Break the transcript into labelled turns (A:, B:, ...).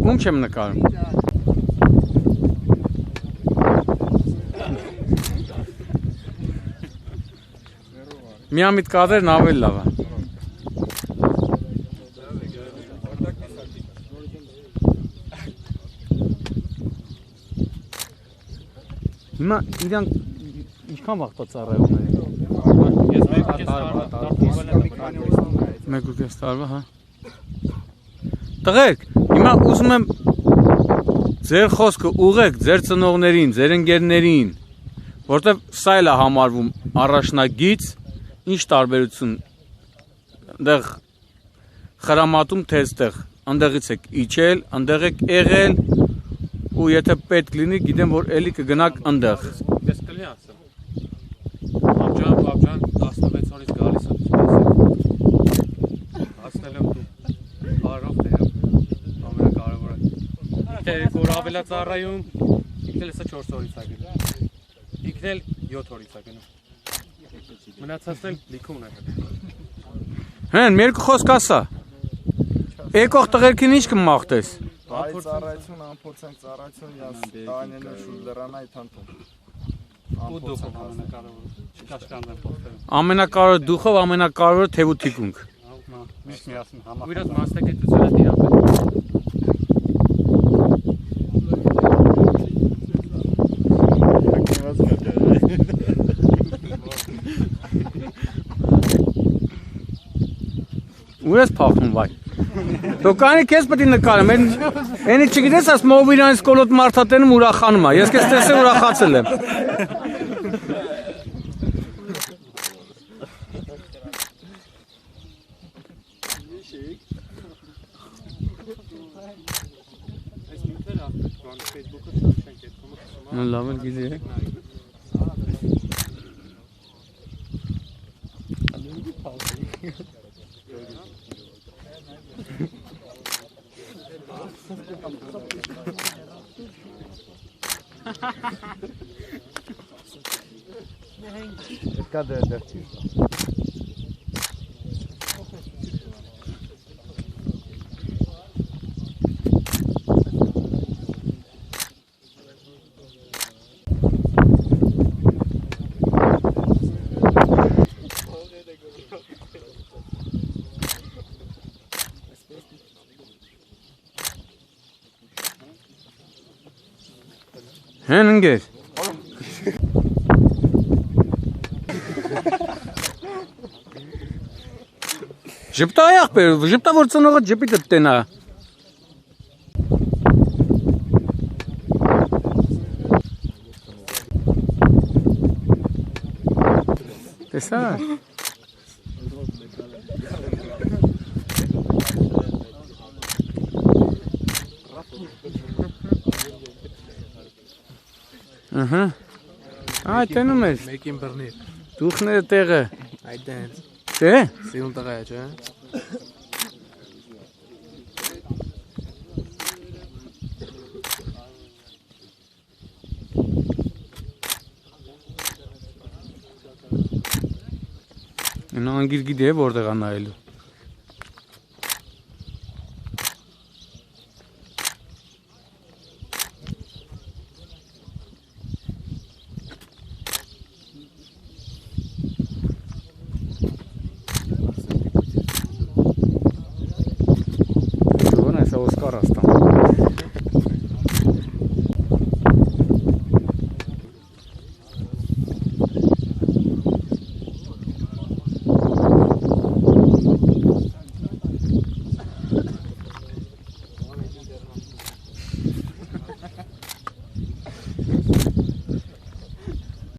A: Ում չեմ նկարում։ Միամիտ կադրն ավելի լավ է։ Հիմա իրանք ինչքան վաղ ծառայում են։
B: Ես
A: 1.5 տարվա, հա։ Տղերք, հիմա ուզում եմ ձեր խոսքը ուղեք ձեր ծնողներին, ձեր ընկերներին, որտեվ սա էլ է համարվում առաջնագիծ, ինչ տարբերություն, այնտեղ խրամատում թե այստեղ, այնտեղից եք իջել, այնտեղ եք եղել, ու եթե պետք լինի, գիտեմ, որ էլի կգնաք այնտեղ։
B: Ես կլինի ասեմ։ Պապջան 16 օրից գալիս եմ սպասել։ Հասնել եմ դու բարով թե ամենակարևորը։ Թե որ ավելա ծառայում, ինքն էլ հեսա 4 օրից է գնում։ Ինքն էլ 7 օրից է գնում։ Մնացածն էլ լիքում է։
A: Հեն, մի երկու խոսք ասա։ Եկող տղերքին ինչ կմաղթես։
C: Այ ծառայություն, ամփոփենք ծառայություն, ես տանենը շուտ դրանայ թանթում։
B: Ու դուքով ամենակարևորը։ Չկաշկանդեմ փոխել։
A: Ամենակարևորը դուխով, ամենակարևորը թև ու թիկունք։
B: Միշտ միասին համա։ Ու իրաց մասնակցությունը տիրապետում։
A: Ուր ես փախնում վայ։ Դու կանի քեզ պետք է նկարեմ, այնի չգիտես, աս մով իրանից կոլոտ մարդատենում ուրախանում է, ես քեզ տեսել ուրախացել եմ։ Լավ էլ գիտեք։
C: Cadê?
A: Հեն ընկեր։ Ժպտա ախպեր, ժպտա որ ծնողը ջպիտը տենա։ Տեսա։ Ահա։ Այ տենում ես։
B: Մեկին բռնի։
A: Դուխները տեղը։
B: Այդ դենց։
A: Թե։
B: Սիրուն տղա է, չէ՞։
A: Նա անգիր գիտի է որտեղ է նայելու։